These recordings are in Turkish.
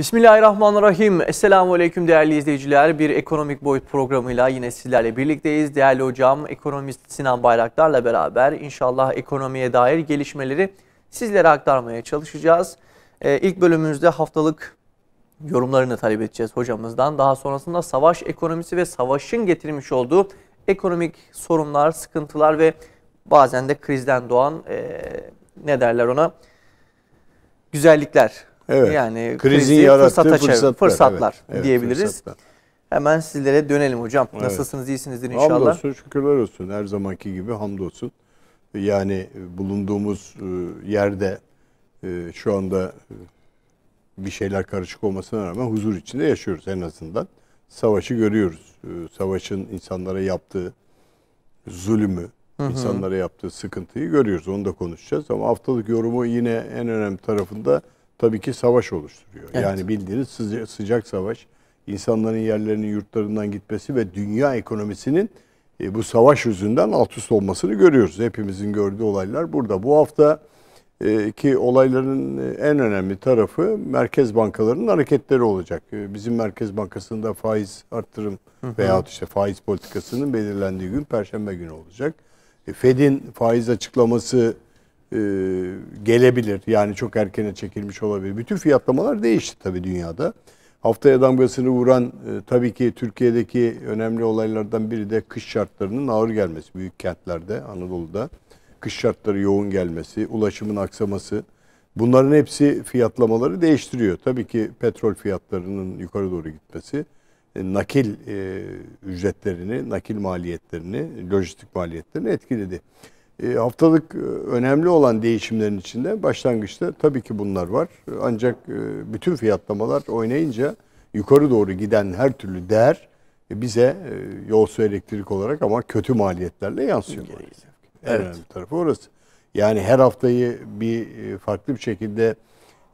Bismillahirrahmanirrahim. Esselamu Aleyküm değerli izleyiciler. Bir ekonomik boyut programıyla yine sizlerle birlikteyiz. Değerli hocam, ekonomist Sinan Bayraktar'la beraber inşallah ekonomiye dair gelişmeleri sizlere aktarmaya çalışacağız. İlk bölümümüzde haftalık yorumlarını talep edeceğiz hocamızdan. Daha sonrasında savaş ekonomisi ve savaşın getirmiş olduğu ekonomik sorunlar, sıkıntılar ve bazen de krizden doğan ne derler ona? Güzellikler. Evet. Yani krizin yarattığı fırsatlar evet, diyebiliriz. Fırsatlar. Hemen sizlere dönelim hocam. Evet. Nasılsınız, iyisinizdir inşallah. Hamdolsun, şükürler olsun. Her zamanki gibi hamdolsun. Yani bulunduğumuz yerde şu anda bir şeyler karışık olmasına rağmen huzur içinde yaşıyoruz en azından. Savaşı görüyoruz. Savaşın insanlara yaptığı zulümü, insanlara yaptığı sıkıntıyı görüyoruz. Onu da konuşacağız. Ama haftalık yorumu yine en önemli tarafında tabii ki savaş oluşturuyor. Evet. Yani bildiğiniz sıcak savaş, insanların yerlerinin yurtlarından gitmesi ve dünya ekonomisinin bu savaş yüzünden alt üst olmasını görüyoruz. Hepimizin gördüğü olaylar burada. Bu hafta ki olayların en önemli tarafı merkez bankalarının hareketleri olacak. Bizim Merkez Bankası'nda faiz arttırım veyahut işte faiz politikasının belirlendiği gün Perşembe günü olacak. Fed'in faiz açıklaması gelebilir. Yani çok erkene çekilmiş olabilir. Bütün fiyatlamalar değişti tabii dünyada. Haftaya damgasını vuran tabii ki Türkiye'deki önemli olaylardan biri de kış şartlarının ağır gelmesi. Büyük kentlerde, Anadolu'da kış şartları yoğun gelmesi, ulaşımın aksaması. Bunların hepsi fiyatlamaları değiştiriyor. Tabii ki petrol fiyatlarının yukarı doğru gitmesi, nakil ücretlerini, nakil maliyetlerini, lojistik maliyetlerini etkiledi. Haftalık önemli olan değişimlerin içinde başlangıçta tabii ki bunlar var. Ancak bütün fiyatlamalar oynayınca yukarı doğru giden her türlü değer bize yol su elektrik olarak ama kötü maliyetlerle yansıyor. En önemli tarafı orası. Yani her haftayı bir farklı bir şekilde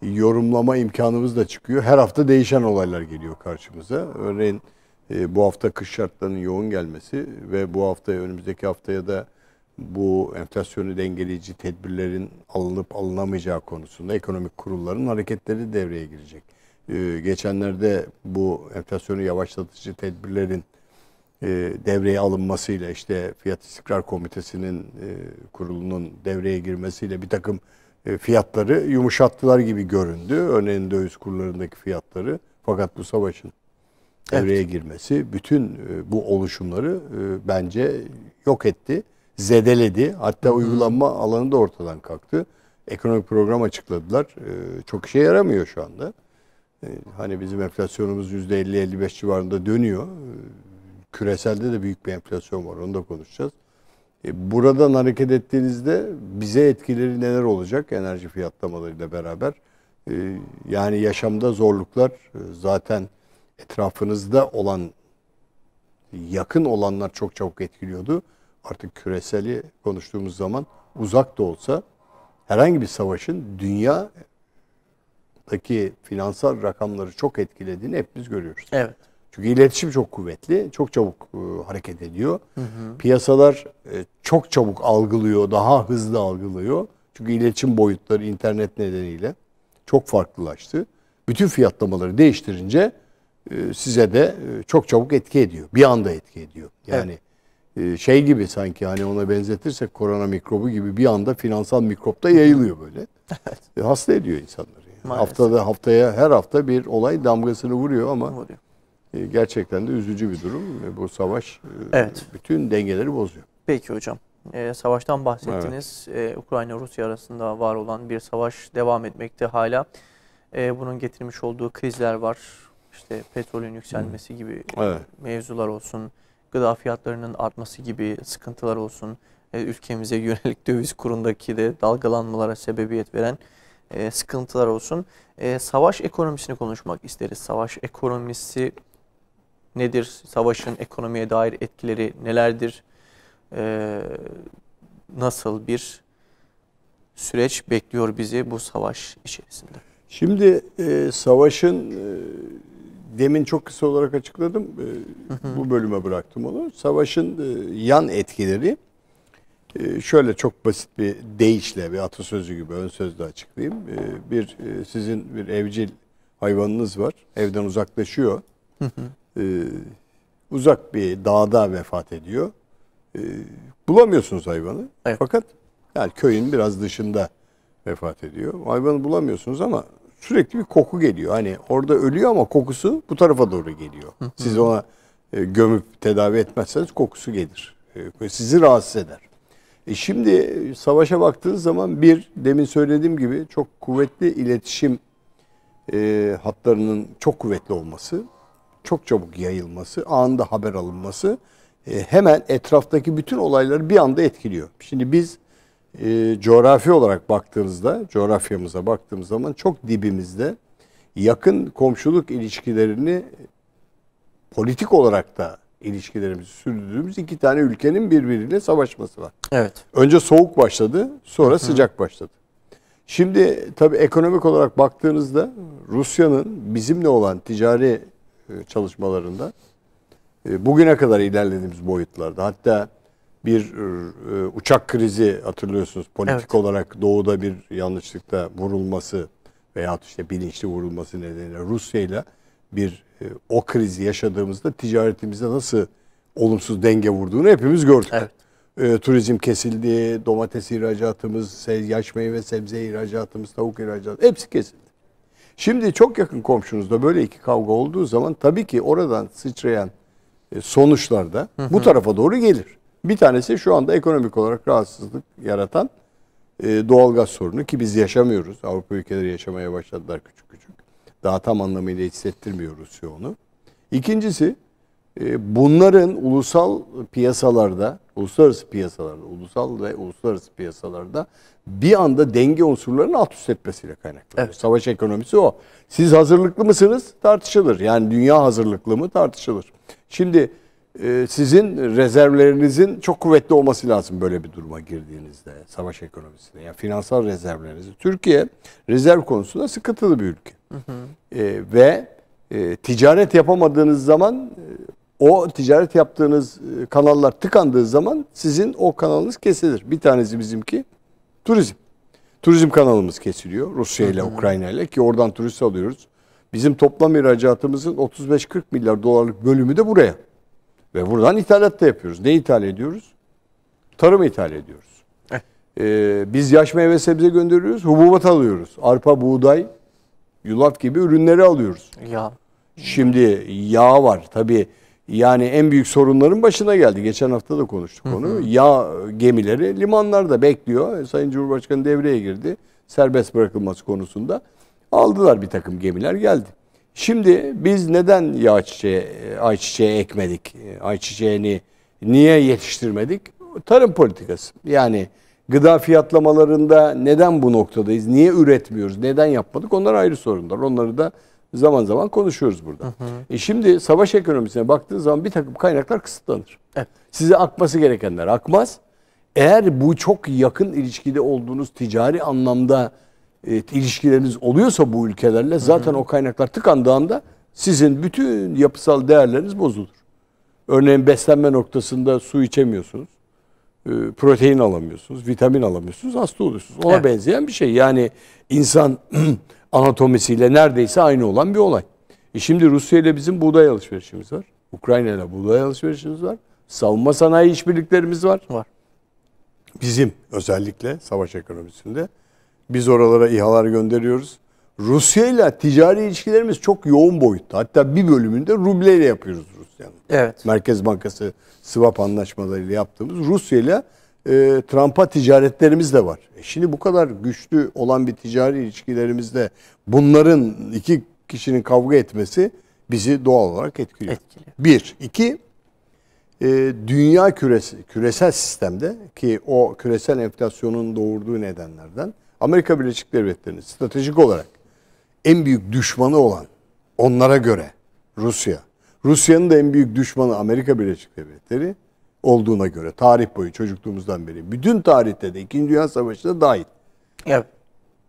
yorumlama imkanımız da çıkıyor. Her hafta değişen olaylar geliyor karşımıza. Örneğin bu hafta kış şartlarının yoğun gelmesi ve bu haftaya, önümüzdeki haftaya da bu enflasyonu dengeleyici tedbirlerin alınıp alınamayacağı konusunda ekonomik kurulların hareketleri devreye girecek. Geçenlerde bu enflasyonu yavaşlatıcı tedbirlerin devreye alınmasıyla, işte Fiyat İstikrar Komitesi'nin kurulunun devreye girmesiyle bir takım fiyatları yumuşattılar gibi göründü. Örneğin döviz kurlarındaki fiyatları. Fakat bu savaşın devreye girmesi bütün bu oluşumları bence yok etti, zedeledi. Hatta uygulanma alanı da ortadan kalktı. Ekonomik program açıkladılar. Çok işe yaramıyor şu anda. Hani bizim enflasyonumuz %50-55 civarında dönüyor. Küreselde de büyük bir enflasyon var. Onu da konuşacağız. Buradan hareket ettiğinizde bize etkileri neler olacak enerji fiyatlamalarıyla beraber? Yani yaşamda zorluklar zaten etrafınızda olan, yakın olanlar çok çabuk etkiliyordu. Artık küreseli konuştuğumuz zaman uzak da olsa herhangi bir savaşın dünyadaki finansal rakamları çok etkilediğini hepimiz görüyoruz. Evet. Çünkü iletişim çok kuvvetli, çok çabuk hareket ediyor. Piyasalar çok çabuk algılıyor, daha hızlı algılıyor. Çünkü iletişim boyutları internet nedeniyle çok farklılaştı. Bütün fiyatlamaları değiştirince size de çok çabuk etki ediyor. Bir anda etki ediyor. Yani şey gibi, sanki hani ona benzetirsek korona mikrobu gibi bir anda finansal mikrop da yayılıyor böyle. Hasta ediyor insanları. Yani. Haftaya her hafta bir olay damgasını vuruyor ama gerçekten de üzücü bir durum. Bu savaş bütün dengeleri bozuyor. Peki hocam. Savaştan bahsettiniz. Ukrayna-Rusya arasında var olan bir savaş devam etmekte hala. Bunun getirmiş olduğu krizler var. İşte petrolün yükselmesi gibi mevzular olsun. Gıda fiyatlarının artması gibi sıkıntılar olsun. Ülkemize yönelik döviz kurundaki de dalgalanmalara sebebiyet veren sıkıntılar olsun. Savaş ekonomisini konuşmak isteriz. Savaş ekonomisi nedir? Savaşın ekonomiye dair etkileri nelerdir? Nasıl bir süreç bekliyor bizi bu savaş içerisinde? Şimdi savaşın demin çok kısa olarak açıkladım. Bu bölüme bıraktım onu. Savaşın yan etkileri şöyle çok basit bir deyişle, bir atasözü gibi ön sözle açıklayayım. Sizin bir evcil hayvanınız var. Evden uzaklaşıyor. Uzak bir dağda vefat ediyor. Bulamıyorsunuz hayvanı. Evet. Fakat yani köyün biraz dışında vefat ediyor. Hayvanı bulamıyorsunuz ama sürekli bir koku geliyor. Hani orada ölüyor ama kokusu bu tarafa doğru geliyor. Siz ona gömüp tedavi etmezseniz kokusu gelir. Sizi rahatsız eder. Şimdi savaşa baktığınız zaman demin söylediğim gibi çok kuvvetli iletişim hatlarının çok kuvvetli olması, çok çabuk yayılması, anında haber alınması hemen etraftaki bütün olayları bir anda etkiliyor. Şimdi biz coğrafi olarak baktığımızda, coğrafyamıza baktığımız zaman çok dibimizde yakın komşuluk ilişkilerini politik olarak da ilişkilerimizi sürdürdüğümüz iki tane ülkenin birbiriyle savaşması var. Evet. Önce soğuk başladı, sonra sıcak başladı. Şimdi tabii ekonomik olarak baktığınızda Rusya'nın bizimle olan ticari çalışmalarında bugüne kadar ilerlediğimiz boyutlarda, hatta bir uçak krizi hatırlıyorsunuz, politik olarak doğuda bir yanlışlıkla vurulması veya işte bilinçli vurulması nedeniyle Rusya ile bir o krizi yaşadığımızda ticaretimizde nasıl olumsuz denge vurduğunu hepimiz gördük. Evet. Turizm kesildi, domates ihracatımız, yaş meyve sebze ihracatımız, tavuk ihracatımız hepsi kesildi. Şimdi çok yakın komşunuzda böyle iki kavga olduğu zaman tabii ki oradan sıçrayan sonuçlar da bu tarafa doğru gelir. Bir tanesi şu anda ekonomik olarak rahatsızlık yaratan doğalgaz sorunu ki biz yaşamıyoruz. Avrupa ülkeleri yaşamaya başladılar küçük küçük. Daha tam anlamıyla hissettirmiyor Rusya onu. İkincisi bunların ulusal piyasalarda, uluslararası piyasalarda, ulusal ve uluslararası piyasalarda bir anda denge unsurlarının alt üst etmesiyle kaynaklanıyor. Evet. Savaş ekonomisi o. Siz hazırlıklı mısınız? Tartışılır. Yani dünya hazırlıklı mı? Tartışılır. Şimdi sizin rezervlerinizin çok kuvvetli olması lazım böyle bir duruma girdiğinizde, savaş ekonomisinde. Yani finansal rezervleriniz. Türkiye rezerv konusunda sıkıntılı bir ülke. Ve ticaret yapamadığınız zaman, o ticaret yaptığınız kanallar tıkandığı zaman sizin o kanalınız kesilir. Bir tanesi bizimki turizm. Turizm kanalımız kesiliyor Rusya ile Ukrayna ile ki oradan turist alıyoruz. Bizim toplam ihracatımızın 35-40 milyar dolarlık bölümü de buraya. Ve buradan ithalat da yapıyoruz. Ne ithal ediyoruz? Tarım ithal ediyoruz. Biz yaş meyve sebze gönderiyoruz, hububat alıyoruz. Arpa, buğday, yulaf gibi ürünleri alıyoruz. Ya. Şimdi yağ var. Tabii yani en büyük sorunların başına geldi. Geçen hafta da konuştuk onu. Yağ gemileri limanlarda bekliyor. Sayın Cumhurbaşkanı devreye girdi. Serbest bırakılması konusunda. Aldılar bir takım gemiler, geldi. Şimdi biz neden ayçiçeği ekmedik? Ayçiçeğini niye yetiştirmedik? Tarım politikası. Yani gıda fiyatlamalarında neden bu noktadayız? Niye üretmiyoruz? Neden yapmadık? Onlar ayrı sorunlar. Onları da zaman zaman konuşuyoruz burada. Şimdi savaş ekonomisine baktığınız zaman bir takım kaynaklar kısıtlanır. Evet. Size akması gerekenler akmaz. Eğer bu çok yakın ilişkide olduğunuz ticari anlamda ilişkileriniz oluyorsa bu ülkelerle zaten o kaynaklar tıkandığı anda sizin bütün yapısal değerleriniz bozulur. Örneğin beslenme noktasında su içemiyorsunuz. Protein alamıyorsunuz, vitamin alamıyorsunuz, hasta oluyorsunuz. Ona benzeyen bir şey. Yani insan anatomisiyle neredeyse aynı olan bir olay. Şimdi Rusya ile bizim buğday alışverişimiz var. Ukrayna ile buğday alışverişimiz var. Savunma sanayi işbirliklerimiz var. Bizim özellikle savaş ekonomisinde. Biz oralara İHA'lar gönderiyoruz. Rusya ile ticari ilişkilerimiz çok yoğun boyutta. Hatta bir bölümünde rubleyle yapıyoruz Rusya'nın. Evet. Merkez Bankası swap anlaşmalarıyla yaptığımız Rusya ile Trump'a ticaretlerimiz de var. Şimdi bu kadar güçlü olan bir ticari ilişkilerimizde bunların iki kişinin kavga etmesi bizi doğal olarak etkiliyor. Bir. İki, dünya küresel sistemde ki o küresel enflasyonun doğurduğu nedenlerden Amerika Birleşik Devletleri'nin stratejik olarak en büyük düşmanı olan onlara göre Rusya. Rusya'nın da en büyük düşmanı Amerika Birleşik Devletleri olduğuna göre tarih boyu çocukluğumuzdan beri bütün tarihte de 2. Dünya Savaşı da dahil. Evet.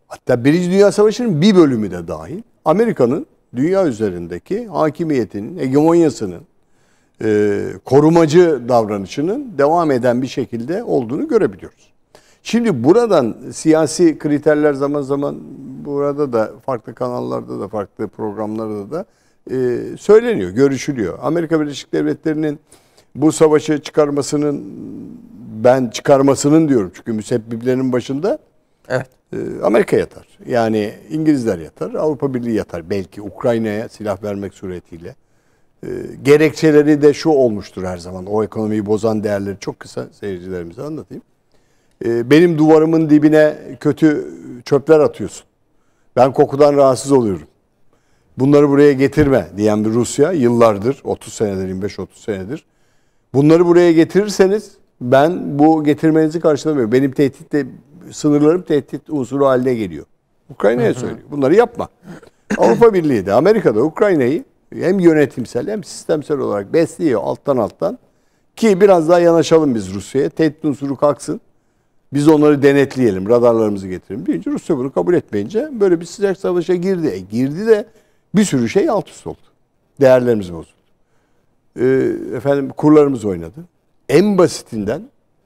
Hatta 1. Dünya Savaşı'nın bir bölümü de dahil. Amerika'nın dünya üzerindeki hakimiyetinin, hegemonyasının, korumacı davranışının devam eden bir şekilde olduğunu görebiliyoruz. Şimdi buradan siyasi kriterler zaman zaman burada da farklı kanallarda da farklı programlarda da söyleniyor, görüşülüyor. Amerika Birleşik Devletleri'nin bu savaşı çıkarmasının, ben çıkarmasının diyorum çünkü müsebbiplerinin başında Evet. Amerika yatar. Yani İngilizler yatar, Avrupa Birliği yatar. Belki Ukrayna'ya silah vermek suretiyle. Gerekçeleri de şu olmuştur her zaman. O ekonomiyi bozan değerleri çok kısa seyircilerimize anlatayım. Benim duvarımın dibine kötü çöpler atıyorsun. Ben kokudan rahatsız oluyorum. Bunları buraya getirme diyen bir Rusya yıllardır, 30 senedir, 25-30 senedir. Bunları buraya getirirseniz ben bu getirmenizi karşılamıyorum. Benim sınırlarım tehdit unsuru haline geliyor. Ukrayna'ya söylüyor. Bunları yapma. Avrupa Birliği de, Amerika'da Ukrayna'yı hem yönetimsel hem sistemsel olarak besliyor alttan ki biraz daha yanaşalım biz Rusya'ya. Tehdit unsuru kalksın. Biz onları denetleyelim, radarlarımızı getirelim. Birinci Rusya bunu kabul etmeyince böyle bir sıcak savaşa girdi. Girdi de bir sürü şey alt üst oldu. Değerlerimiz bozuldu. Kurlarımız oynadı. En basitinden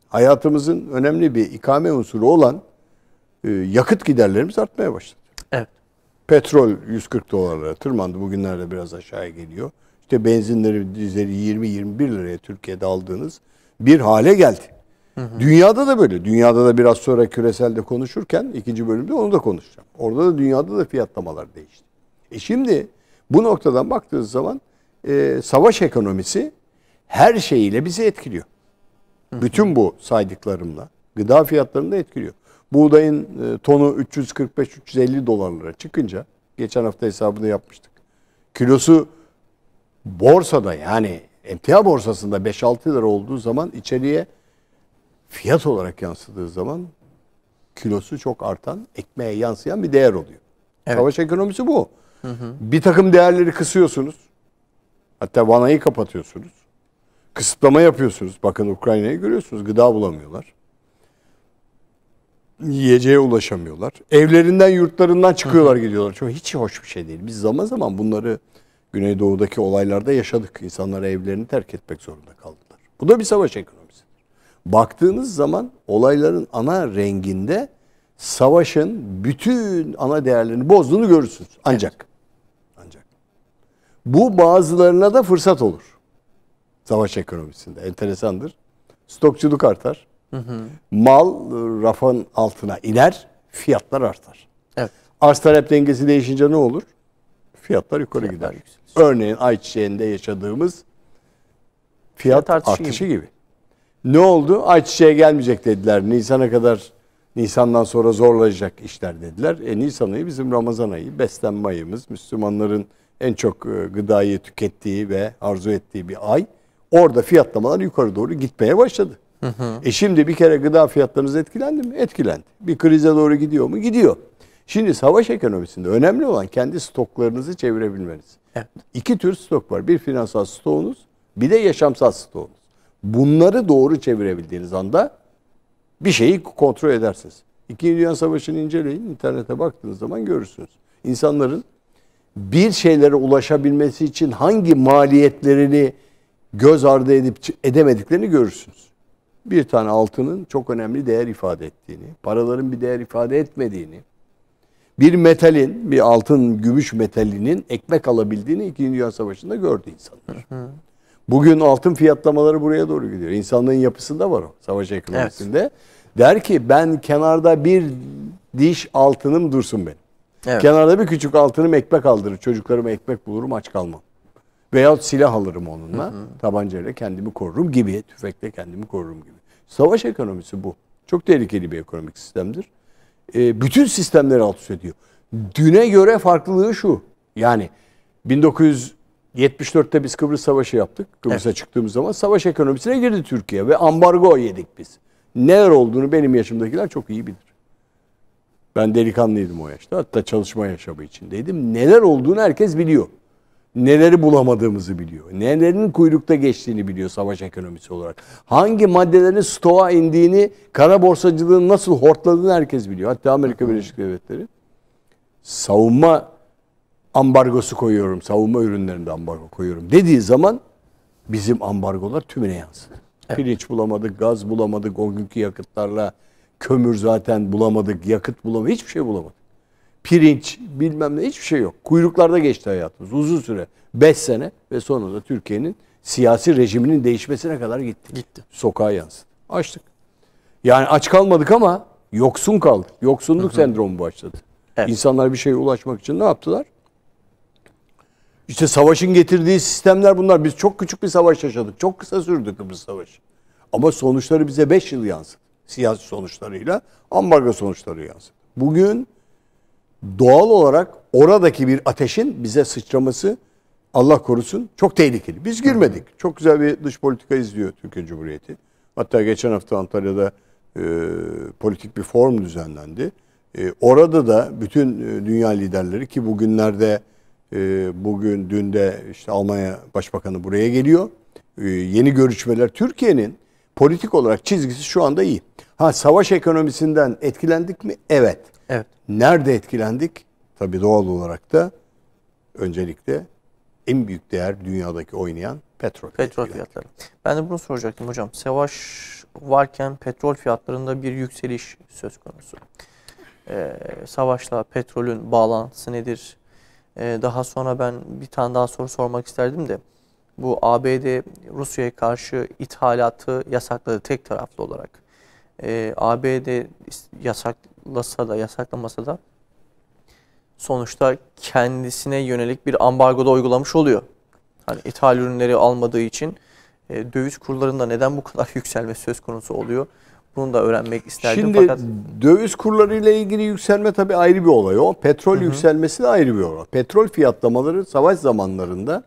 hayatımızın önemli bir ikame unsuru olan yakıt giderlerimiz artmaya başladı. Evet. Petrol 140 dolarlara tırmandı. Bugünlerde biraz aşağıya geliyor. İşte benzinleri, dizeli 20-21 liraya Türkiye'de aldığınız bir hale geldi. Dünyada da böyle. Dünyada da biraz sonra küreselde konuşurken ikinci bölümde onu da konuşacağım. Orada da dünyada da fiyatlamalar değişti. Şimdi bu noktadan baktığınız zaman savaş ekonomisi her şeyiyle bizi etkiliyor. Bütün bu saydıklarımla gıda fiyatlarını da etkiliyor. Buğdayın tonu 345-350 dolarlara çıkınca, geçen hafta hesabını yapmıştık. Kilosu borsada, yani emtia borsasında 5-6 lira olduğu zaman içeriye fiyat olarak yansıdığı zaman kilosu çok artan, ekmeğe yansıyan bir değer oluyor. Evet. Savaş ekonomisi bu. Bir takım değerleri kısıyorsunuz. Hatta vanayı kapatıyorsunuz. Kısıtlama yapıyorsunuz. Bakın Ukrayna'yı görüyorsunuz. Gıda bulamıyorlar. Yiyeceğe ulaşamıyorlar. Evlerinden, yurtlarından çıkıyorlar, gidiyorlar. Çok hiç hoş bir şey değil. Biz zaman zaman bunları Güneydoğu'daki olaylarda yaşadık. İnsanlar evlerini terk etmek zorunda kaldılar. Bu da bir savaş ekonomisidir. Baktığınız zaman olayların ana renginde savaşın bütün ana değerlerini bozduğunu görürsünüz. Ancak bu bazılarına da fırsat olur. Savaş ekonomisinde. Enteresandır. Stokçuluk artar. Mal rafın altına iner, fiyatlar artar. Evet. Arz talep dengesi değişince ne olur? Fiyatlar yukarı gider. Örneğin ayçiçeğinde yaşadığımız fiyat artışı gibi. Ne oldu? Ayçiçeğe gelmeyecek dediler. Nisan'dan sonra zorlayacak işler dediler. Nisan ayı bizim Ramazan ayı, beslenme ayımız. Müslümanların en çok gıdayı tükettiği ve arzu ettiği bir ay. Orada fiyatlamalar yukarı doğru gitmeye başladı. Şimdi bir kere gıda fiyatlarınız etkilendi mi? Etkilendi. Bir krize doğru gidiyor mu? Gidiyor. Şimdi savaş ekonomisinde önemli olan kendi stoklarınızı çevirebilmeniz. Evet. İki tür stok var. Bir finansal stoğunuz, bir de yaşamsal stoğunuz. Bunları doğru çevirebildiğiniz anda bir şeyi kontrol edersiniz. İkinci Dünya Savaşı'nı inceleyin. İnternete baktığınız zaman görürsünüz. İnsanların bir şeylere ulaşabilmesi için hangi maliyetlerini göz ardı edemediklerini görürsünüz. Bir tane altının çok önemli değer ifade ettiğini, paraların bir değer ifade etmediğini, bir metalin, bir altın, gümüş metalinin ekmek alabildiğini İkinci Dünya Savaşı'nda gördü insanlar. Bugün altın fiyatlamaları buraya doğru gidiyor. İnsanlığın yapısında var o savaş ekonomisinde. Evet. Der ki ben kenarda bir diş altınım dursun benim. Evet. Kenarda bir küçük altınım ekmek aldırır. Çocuklarıma ekmek bulurum, aç kalmam. Veyahut silah alırım onunla. Tabancayla kendimi korurum gibi. Tüfekle kendimi korurum gibi. Savaş ekonomisi bu. Çok tehlikeli bir ekonomik sistemdir. Bütün sistemleri alt üst ediyor. Düne göre farklılığı şu. Yani 1974'te biz Kıbrıs Savaşı yaptık. Kıbrıs'a çıktığımız zaman savaş ekonomisine girdi Türkiye ve ambargo yedik biz. Neler olduğunu benim yaşımdakiler çok iyi bilir. Ben delikanlıydım o yaşta. Hatta çalışma yaşamı içindeydim. Neler olduğunu herkes biliyor. Neleri bulamadığımızı biliyor. Nelerin kuyrukta geçtiğini biliyor savaş ekonomisi olarak. Hangi maddelerin stoğa indiğini, kara borsacılığın nasıl hortladığını herkes biliyor. Hatta Amerika Birleşik Devletleri savunma ambargosu koyuyorum, savunma ürünlerinde ambargo koyuyorum dediği zaman bizim ambargolar tümüne yansıdı. Evet. Pirinç bulamadık, gaz bulamadık, o günkü yakıtlarla Kömür zaten bulamadık, yakıt bulamadık, hiçbir şey bulamadık. Pirinç, bilmem ne, hiçbir şey yok. Kuyruklarda geçti hayatımız uzun süre. 5 sene ve sonra da Türkiye'nin siyasi rejiminin değişmesine kadar gitti. Sokağa yansıdı. Açtık. Yani aç kalmadık ama yoksun kaldık. Yoksunluk sendromu başladı. Evet. İnsanlar bir şeye ulaşmak için ne yaptılar? İşte savaşın getirdiği sistemler bunlar. Biz çok küçük bir savaş yaşadık. Çok kısa sürdü Kıbrıs Savaşı. Ama sonuçları bize 5 yıl yansıdı. Siyasi sonuçlarıyla, ambargo sonuçları yansıdı. Bugün doğal olarak oradaki bir ateşin bize sıçraması, Allah korusun, çok tehlikeli. Biz girmedik. Çok güzel bir dış politika izliyor Türkiye Cumhuriyeti. Hatta geçen hafta Antalya'da politik bir forum düzenlendi. Orada da bütün dünya liderleri, ki bugünlerde dün de işte Almanya Başbakanı buraya geliyor. Yeni görüşmeler. Türkiye'nin politik olarak çizgisi şu anda iyi. Savaş ekonomisinden etkilendik mi? Evet. Evet. Nerede etkilendik? Tabii doğal olarak da öncelikle en büyük değer dünyadaki oynayan petrol fiyatları. Ben de bunu soracaktım hocam. Savaş varken petrol fiyatlarında bir yükseliş söz konusu. Savaşla petrolün bağlantısı nedir? Daha sonra ben bir tane daha soru sormak isterdim de, bu ABD Rusya'ya karşı ithalatı yasakladı tek taraflı olarak. ABD yasaklasa da yasaklamasa da sonuçta kendisine yönelik bir ambargo da uygulamış oluyor. Hani ithal ürünleri almadığı için döviz kurlarında neden bu kadar yükselme söz konusu oluyor? Bunu da öğrenmek isterdim. Şimdi fakat döviz kurlarıyla ilgili yükselme tabii ayrı bir olay o. Petrol yükselmesi de ayrı bir olay. Petrol fiyatlamaları savaş zamanlarında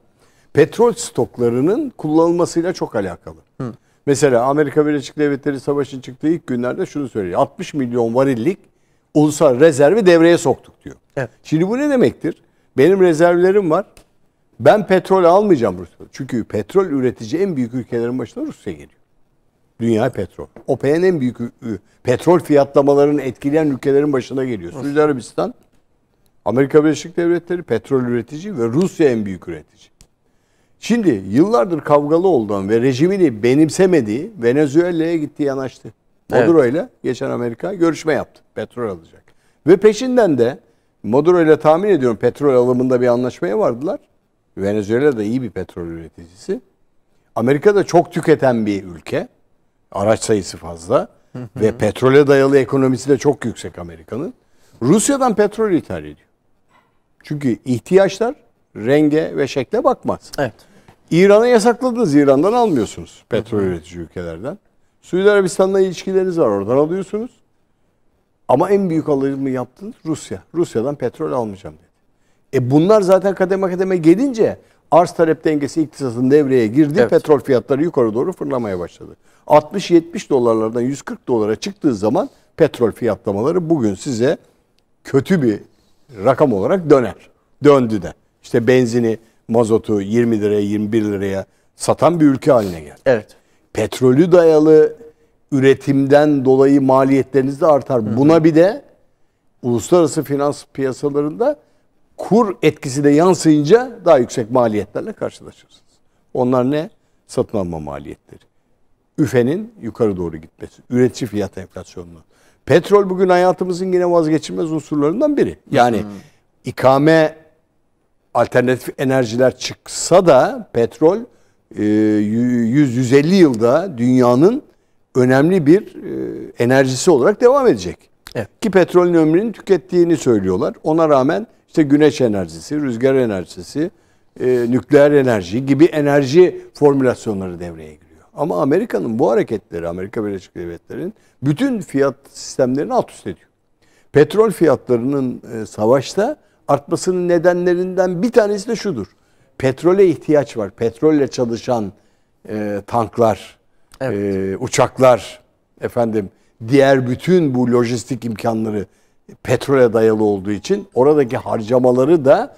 petrol stoklarının kullanılmasıyla çok alakalı. Mesela Amerika Birleşik Devletleri savaşın çıktığı ilk günlerde şunu söylüyor. 60 milyon varillik ulusal rezervi devreye soktuk diyor. Evet. Şimdi bu ne demektir? Benim rezervlerim var. Ben petrol almayacağım Rusya'da. Çünkü petrol üretici en büyük ülkelerin başına Rusya geliyor. Dünya petrol. OPEC'in en büyük petrol fiyatlamalarını etkileyen ülkelerin başına geliyor. Suudi Arabistan, Amerika Birleşik Devletleri petrol üretici ve Rusya en büyük üretici. Şimdi yıllardır kavgalı olduğu ve rejimini benimsemediği Venezuela'ya gitti, yanaştı. Maduro ile geçen Amerika görüşme yaptı. Petrol alacak. Ve peşinden de Maduro ile tahmin ediyorum petrol alımında bir anlaşmaya vardılar. Venezuela da iyi bir petrol üreticisi. Amerika da çok tüketen bir ülke. Araç sayısı fazla. Ve petrole dayalı ekonomisi de çok yüksek Amerika'nın. Rusya'dan petrol ithal ediyor. Çünkü ihtiyaçlar renge ve şekle bakmaz. Evet. İran'ı yasakladınız. İran'dan almıyorsunuz petrol üretici ülkelerden. Suudi Arabistan'la ilişkileriniz var. Oradan alıyorsunuz. Ama en büyük alımı yaptınız Rusya. Rusya'dan petrol almayacağım dedi. Bunlar zaten kademe kademe gelince arz talep dengesi iktisatın devreye girdi. Evet. Petrol fiyatları yukarı doğru fırlamaya başladı. 60-70 dolarlardan 140 dolara çıktığı zaman petrol fiyatlamaları bugün size kötü bir rakam olarak döner. Döndü de. İşte benzini, mazotu 20 liraya, 21 liraya satan bir ülke haline geldi. Evet. Petrolü dayalı üretimden dolayı maliyetleriniz de artar. Buna bir de uluslararası finans piyasalarında kur etkisi de yansıyınca daha yüksek maliyetlerle karşılaşırsınız. Onlar ne? Satın alma maliyetleri. Üfenin yukarı doğru gitmesi. Üretici fiyat enflasyonunu. Petrol bugün hayatımızın yine vazgeçilmez unsurlarından biri. Yani ikame alternatif enerjiler çıksa da petrol 100-150 yılda dünyanın önemli bir enerjisi olarak devam edecek. Evet. Ki petrolün ömrünü tükettiğini söylüyorlar. Ona rağmen işte güneş enerjisi, rüzgar enerjisi, nükleer enerji gibi enerji formülasyonları devreye giriyor. Ama Amerika'nın bu hareketleri, Amerika Birleşik Devletleri'nin bütün fiyat sistemlerini alt üst ediyor. Petrol fiyatlarının savaşta artmasının nedenlerinden bir tanesi de şudur. Petrole ihtiyaç var. Petrolle çalışan tanklar, evet, uçaklar, diğer bütün bu lojistik imkanları petrole dayalı olduğu için oradaki harcamaları da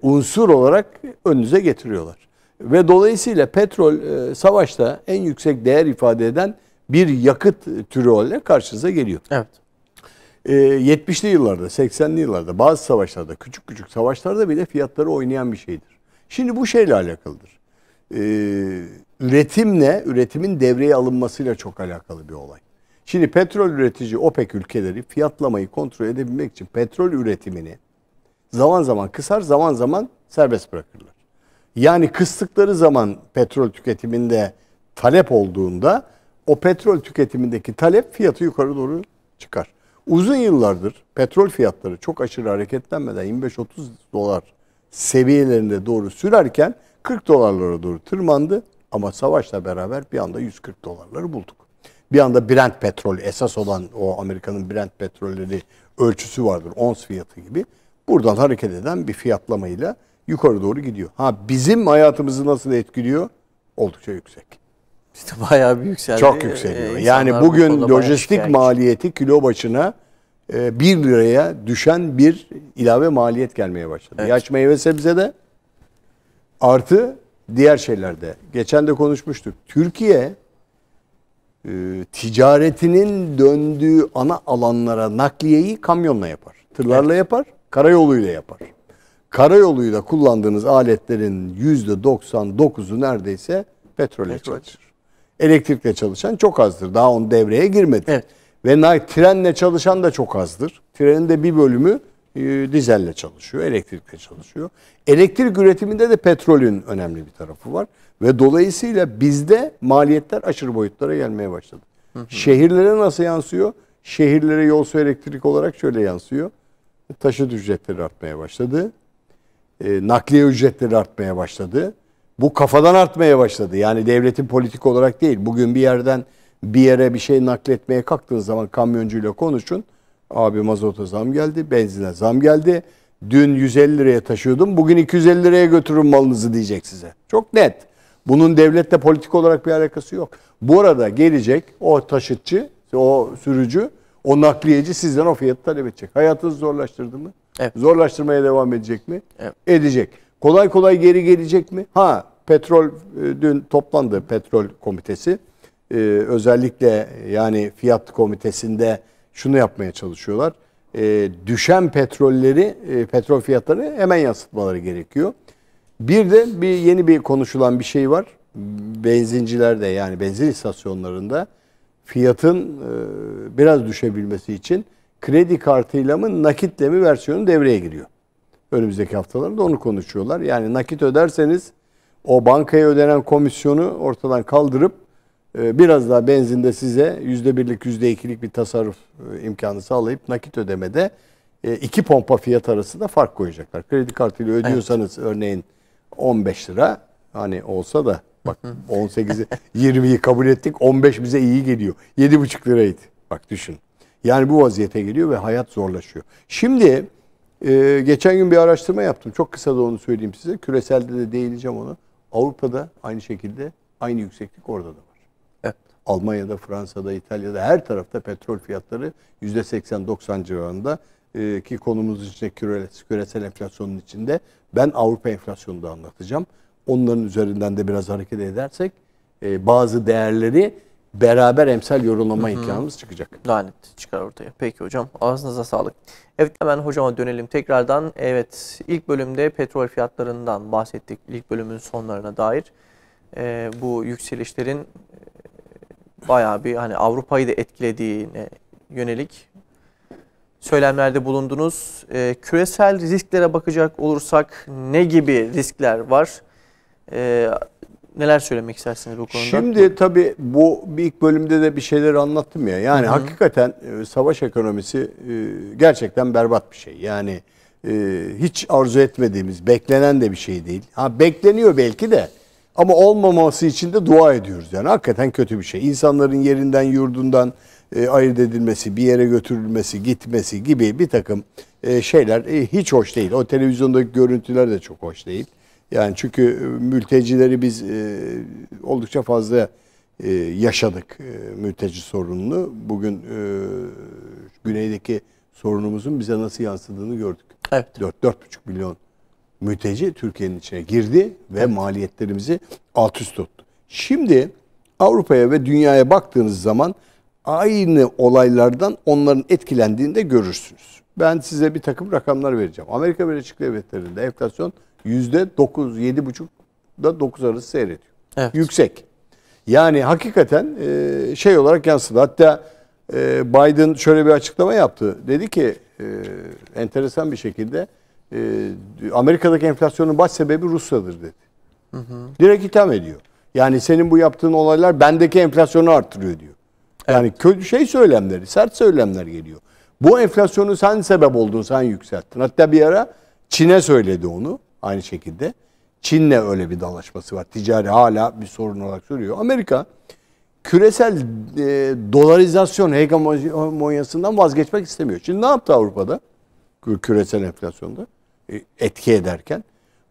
unsur olarak önünüze getiriyorlar. Ve dolayısıyla petrol savaşta en yüksek değer ifade eden bir yakıt türü olarak karşınıza geliyor. Evet. 70'li yıllarda, 80'li yıllarda bazı savaşlarda, küçük küçük savaşlarda bile fiyatları oynayan bir şeydir. Şimdi bu şeyle alakalıdır. Üretimle, üretimin devreye alınmasıyla çok alakalı bir olay. Şimdi petrol üretici OPEC ülkeleri fiyatlamayı kontrol edebilmek için petrol üretimini zaman zaman kısar, zaman zaman serbest bırakırlar. Yani kıstıkları zaman petrol tüketiminde talep olduğunda o petrol tüketimindeki talep fiyatı yukarı doğru çıkar. Uzun yıllardır petrol fiyatları çok aşırı hareketlenmeden 25-30 dolar seviyelerinde doğru sürerken 40 dolarlara doğru tırmandı. Ama savaşla beraber bir anda 140 dolarları bulduk. Bir anda Brent petrol, esas olan o Amerika'nın Brent petrolleri ölçüsü vardır, ons fiyatı gibi. Buradan hareket eden bir fiyatlamayla yukarı doğru gidiyor. Ha, bizim hayatımızı nasıl etkiliyor? Oldukça yüksek. İşte bayağı bir yükseldi. Çok yükseliyor. Yani bugün lojistik maliyeti kilo başına 1 liraya düşen bir ilave maliyet gelmeye başladı. Evet. Yaş meyve sebzede artı diğer şeylerde. Geçen de konuşmuştuk. Türkiye ticaretinin döndüğü ana alanlara nakliyeyi kamyonla yapar. Tırlarla yapar, karayoluyla yapar. Karayoluyla kullandığınız aletlerin %99'u neredeyse petrolle çalışır. Elektrikle çalışan çok azdır. Daha onun devreye girmedi. Evet. Ve trenle çalışan da çok azdır. Trenin de bir bölümü dizelle çalışıyor, elektrikle çalışıyor. Elektrik üretiminde de petrolün önemli bir tarafı var. Ve dolayısıyla bizde maliyetler aşırı boyutlara gelmeye başladı. Şehirlere nasıl yansıyor? Şehirlere yol su elektrik olarak şöyle yansıyor. Taşıt ücretleri artmaya başladı. Nakliye ücretleri artmaya başladı. Bu kafadan artmaya başladı. Yani devletin politik olarak değil. Bugün bir yerden bir yere bir şey nakletmeye kalktığınız zaman kamyoncuyla konuşun. Abi mazota zam geldi, benzine zam geldi. Dün 150 liraya taşıyordum, bugün 250 liraya götürün malınızı diyecek size. Çok net. Bunun devletle politik olarak bir alakası yok. Bu arada gelecek o taşıtçı, o sürücü, o nakliyeci sizden o fiyatı talep edecek. Hayatınızı zorlaştırdı mı? Evet. Zorlaştırmaya devam edecek mi? Evet. Edecek. Kolay kolay geri gelecek mi? Ha, petrol dün toplandı, petrol komitesi. Özellikle yani fiyat komitesinde şunu yapmaya çalışıyorlar. Düşen petrolleri, petrol fiyatlarını hemen yansıtmaları gerekiyor. Bir de yeni bir konuşulan bir şey var. Benzincilerde, yani benzin istasyonlarında fiyatın biraz düşebilmesi için kredi kartıyla mı nakitle mi versiyonu devreye giriyor. Önümüzdeki haftalarda onu konuşuyorlar. Yani nakit öderseniz o bankaya ödenen komisyonu ortadan kaldırıp biraz daha benzinde size %1'lik %2'lik bir tasarruf imkanı sağlayıp nakit ödemede 2 pompa fiyat arasında fark koyacaklar. Kredi kartıyla ödüyorsanız örneğin 15 lira hani olsa da bak 18'i 20'yi kabul ettik, 15 bize iyi geliyor. 7,5 liraydı. Bak düşün. Yani bu vaziyete geliyor ve hayat zorlaşıyor. Şimdi geçen gün bir araştırma yaptım. Çok kısa da onu söyleyeyim size. Küreselde de değineceğim ona. Avrupa'da aynı şekilde aynı yükseklik orada da var. Evet. Almanya'da, Fransa'da, İtalya'da her tarafta petrol fiyatları %80-90 civarında ki konumuz içinde küresel enflasyonun içinde. Ben Avrupa enflasyonunu da anlatacağım. Onların üzerinden de biraz hareket edersek bazı değerleri beraber emsal yorumlama imkanımız çıkacak. Lanet çıkar ortaya. Peki hocam, ağzınıza sağlık. Evet, hemen hocama dönelim tekrardan. Evet, ilk bölümde petrol fiyatlarından bahsettik. İlk bölümün sonlarına dair. Bu yükselişlerin bayağı bir hani Avrupa'yı da etkilediğine yönelik söylemlerde bulundunuz. Küresel risklere bakacak olursak ne gibi riskler var? Neler söylemek istersiniz bu konuda? Şimdi tabii bu bir ilk bölümde de bir şeyler anlattım ya. Yani hakikaten savaş ekonomisi gerçekten berbat bir şey. Yani hiç arzu etmediğimiz, beklenen de bir şey değil. Ha, bekleniyor belki de ama olmaması için de dua ediyoruz. Yani hakikaten kötü bir şey. İnsanların yerinden, yurdundan ayırt edilmesi, bir yere götürülmesi, gitmesi gibi bir takım şeyler hiç hoş değil. O televizyondaki görüntüler de çok hoş değil. Yani çünkü mültecileri biz oldukça fazla yaşadık, mülteci sorununu. Bugün güneydeki sorunumuzun bize nasıl yansıdığını gördük. Evet. 4,5 milyon mülteci Türkiye'nin içine girdi ve maliyetlerimizi alt üst tuttu. Şimdi Avrupa'ya ve dünyaya baktığınız zaman aynı olaylardan onların etkilendiğini de görürsünüz. Ben size bir takım rakamlar vereceğim. Amerika Birleşik Devletleri'nde enflasyon %9, 7,5'da 9 arası seyrediyor. Evet. Yüksek. Yani hakikaten şey olarak yansıdı. Hatta Biden şöyle bir açıklama yaptı. Dedi ki enteresan bir şekilde Amerika'daki enflasyonun baş sebebi Rusya'dır dedi. Direkt itham ediyor. Yani senin bu yaptığın olaylar bendeki enflasyonu arttırıyor diyor. Yani söylemleri, sert söylemler geliyor. Bu enflasyonu sen sebep oldun, sen yükselttin. Hatta bir ara Çin'e söyledi onu aynı şekilde. Çin'le öyle bir dalaşması var. Ticari hala bir sorun olarak sürüyor. Amerika küresel dolarizasyon hegemonyasından vazgeçmek istemiyor. Şimdi ne yaptı Avrupa'da? Küresel enflasyonda etki ederken.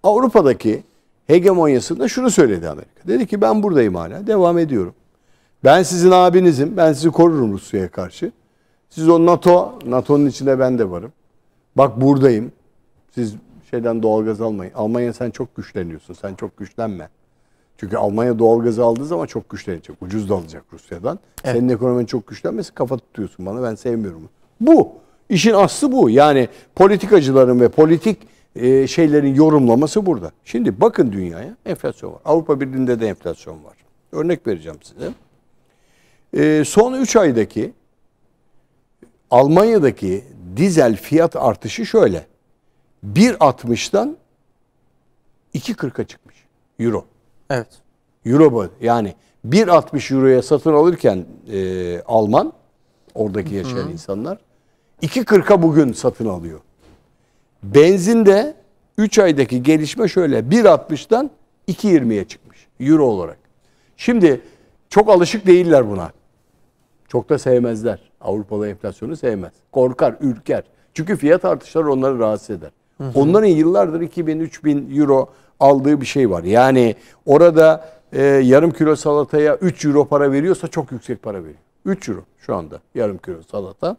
Avrupa'daki hegemonyasında şunu söyledi Amerika. Dedi ki ben buradayım hala, devam ediyorum. Ben sizin abinizim, ben sizi korurum Rusya'ya karşı. Siz o NATO'nun içinde ben de varım. Bak buradayım. Siz doğalgaz almayın. Almanya sen çok güçleniyorsun, sen çok güçlenme. Çünkü Almanya doğalgazı aldığı zaman çok güçlenecek. Ucuz da alacak Rusya'dan. Evet. Senin ekonomin çok güçlenmesin, kafa tutuyorsun bana, ben sevmiyorum. Bu. İşin aslı bu. Yani politikacıların ve politik şeylerin yorumlaması burada. Şimdi bakın dünyaya, enflasyon var. Avrupa Birliği'nde de enflasyon var. Örnek vereceğim size. Son 3 aydaki Almanya'daki dizel fiyat artışı şöyle. 1.60'dan 2.40'a çıkmış. Euro. Evet. Euro yani 1.60 euroya satın alırken Alman, oradaki yaşayan insanlar 2.40'a bugün satın alıyor. Benzinde 3 aydaki gelişme şöyle. 1.60'dan 2.20'ye çıkmış euro olarak. Şimdi çok alışık değiller buna. Çok da sevmezler. Avrupalı enflasyonu sevmez. Korkar, ürker. Çünkü fiyat artışları onları rahatsız eder. Onların yıllardır 2.000-3.000 euro aldığı bir şey var. Yani orada yarım kilo salataya 3 euro para veriyorsa çok yüksek para veriyor. 3 euro şu anda yarım kilo salata.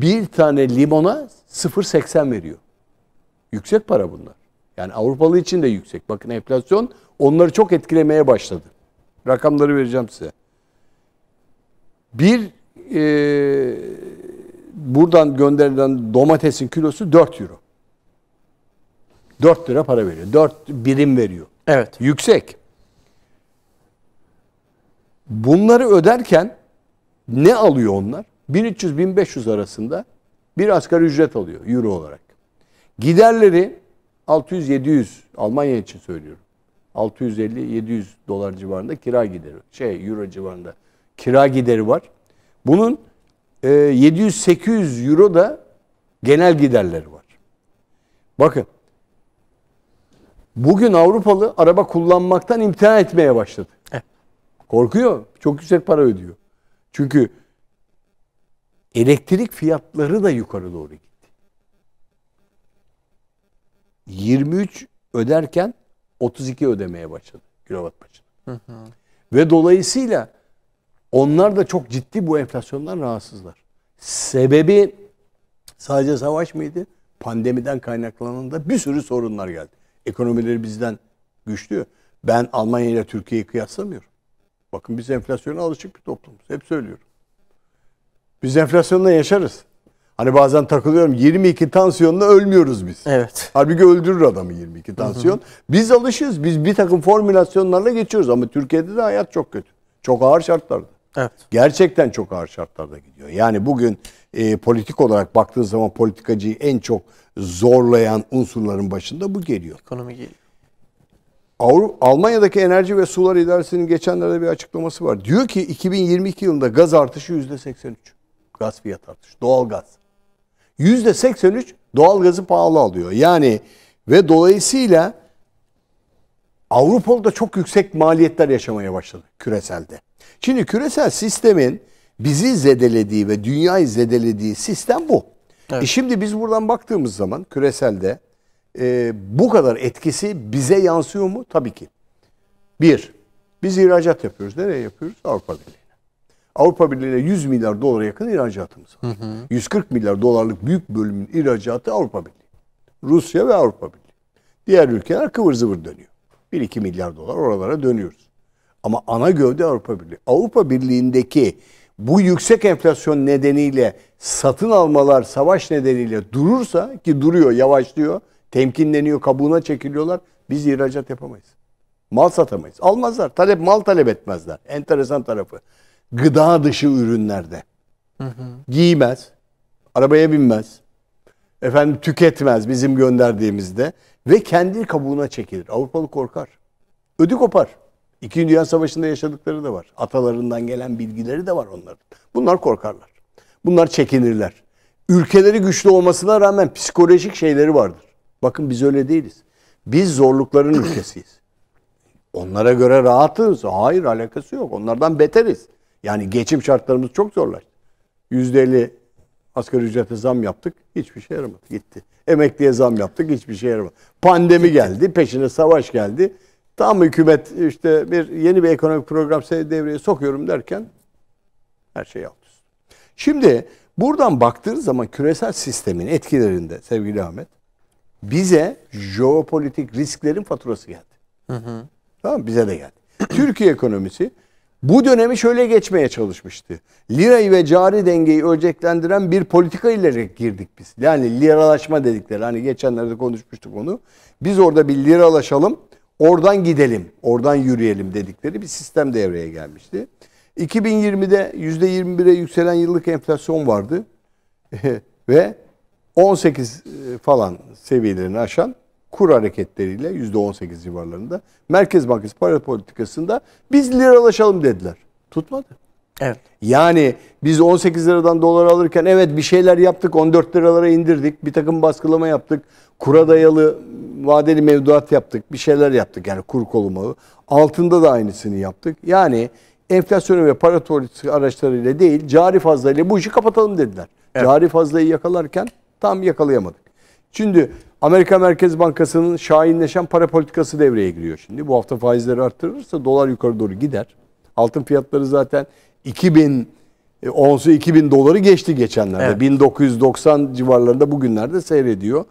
Bir tane limona 0.80 veriyor. Yüksek para bunlar. Yani Avrupalı için de yüksek. Bakın enflasyon onları çok etkilemeye başladı. Rakamları vereceğim size. Buradan gönderilen domatesin kilosu 4 euro. 4 lira para veriyor. 4 birim veriyor. Evet. Yüksek. Bunları öderken ne alıyor onlar? 1300-1500 arasında bir asgari ücret alıyor euro olarak. Giderleri 600-700, Almanya için söylüyorum. 650-700 dolar civarında kira gideri. Euro civarında kira gideri var. Bunun 700-800 euro da genel giderleri var. Bakın. Bugün Avrupalı araba kullanmaktan imtina etmeye başladı. Korkuyor. Çok yüksek para ödüyor. Çünkü elektrik fiyatları da yukarı doğru gitti. 23 öderken 32 ödemeye başladı kilowatt başına. Ve dolayısıyla onlar da çok ciddi bu enflasyondan rahatsızlar. Sebebi sadece savaş mıydı? Pandemiden kaynaklanan da bir sürü sorunlar geldi. Ekonomileri bizden güçlü. Ben Almanya ile Türkiye'yi kıyaslamıyorum. Bakın biz enflasyona alışık bir toplumuz. Hep söylüyorum. Biz enflasyonla yaşarız. Hani bazen takılıyorum 22 tansiyonla ölmüyoruz biz. Evet. Halbuki öldürür adamı 22 tansiyon. Biz alışığız. Biz bir takım formülasyonlarla geçiyoruz ama Türkiye'de de hayat çok kötü. Çok ağır şartlarda. Evet. Gerçekten çok ağır şartlarda gidiyor. Yani bugün politik olarak baktığın zaman politikacıyı en çok zorlayan unsurların başında bu geliyor. Ekonomi geliyor. Almanya'daki Enerji ve Sular İdaresi'nin geçenlerde bir açıklaması var. Diyor ki 2022 yılında gaz artışı %83. Gaz fiyat artışı. Doğalgaz. %83 doğalgazı pahalı alıyor. Yani ve dolayısıyla Avrupa'da çok yüksek maliyetler yaşamaya başladı küreselde. Şimdi küresel sistemin bizi zedelediği ve dünyayı zedelediği sistem bu. Evet. Şimdi biz buradan baktığımız zaman küreselde bu kadar etkisi bize yansıyor mu? Tabii ki. Bir, biz ihracat yapıyoruz. Nereye yapıyoruz? Avrupa Birliği'ne. Avrupa Birliği'ne 100 milyar dolara yakın ihracatımız var. 140 milyar dolarlık büyük bölümün ihracatı Avrupa Birliği. Rusya ve Avrupa Birliği. Diğer ülkeler kıvır zıvır dönüyor. 1-2 milyar dolar oralara dönüyoruz. Ama ana gövde Avrupa Birliği. Avrupa Birliği'ndeki bu yüksek enflasyon nedeniyle satın almalar savaş nedeniyle durursa ki duruyor, yavaşlıyor, temkinleniyor, kabuğuna çekiliyorlar. Biz ihracat yapamayız. Mal satamayız. Almazlar. Mal talep etmezler. Enteresan tarafı. Gıda dışı ürünlerde. Giymez, arabaya binmez, efendim tüketmez bizim gönderdiğimizde ve kendi kabuğuna çekilir. Avrupalı korkar. Ödü kopar. İkinci Dünya Savaşı'nda yaşadıkları da var. Atalarından gelen bilgileri de var onların. Bunlar korkarlar. Bunlar çekinirler. Ülkeleri güçlü olmasına rağmen psikolojik şeyleri vardır. Bakın biz öyle değiliz. Biz zorlukların ülkesiyiz. Onlara göre rahatız. Hayır, alakası yok. Onlardan beteriz. Yani geçim şartlarımız çok zorlaştı. %50 asgari ücrete zam yaptık. Hiçbir şey yaramadı. Gitti. Emekliye zam yaptık. Hiçbir şey yaramadı. Pandemi geldi. Peşine savaş geldi. Tam hükümet işte yeni bir ekonomik program devreye sokuyorum derken her şey alt üst. Şimdi buradan baktığınız zaman küresel sistemin etkilerinde sevgili Ahmet, bize jeopolitik risklerin faturası geldi. Tamam, bize de geldi. Türkiye ekonomisi bu dönemi şöyle geçmeye çalışmıştı. Lirayı ve cari dengeyi ölçeklendiren bir politika ile girdik biz. Yani liralaşma dedikleri, hani geçenlerde konuşmuştuk onu. Biz orada bir liralaşalım, oradan gidelim, oradan yürüyelim dedikleri bir sistem devreye gelmişti. 2020'de %21'e yükselen yıllık enflasyon vardı. Ve 18 falan seviyelerini aşan kur hareketleriyle %18 civarlarında Merkez Bankası para politikasında biz liralaşalım dediler. Tutmadı. Evet. Yani biz 18 liradan dolar alırken evet bir şeyler yaptık, 14 liralara indirdik, bir takım baskılama yaptık, kura dayalı vadeli mevduat yaptık, bir şeyler yaptık yani kur korumalı. Altında da aynısını yaptık. Yani enflasyonu ve para politikası araçlarıyla değil, cari fazlayla bu işi kapatalım dediler. Evet. Cari fazlayı yakalarken tam yakalayamadık. Şimdi Amerika Merkez Bankası'nın şahinleşen para politikası devreye giriyor şimdi. Bu hafta faizleri arttırırsa dolar yukarı doğru gider. Altın fiyatları zaten 2000 onsu 2000 doları geçti geçenlerde. Evet. 1990 civarlarında bugünlerde seyrediyor.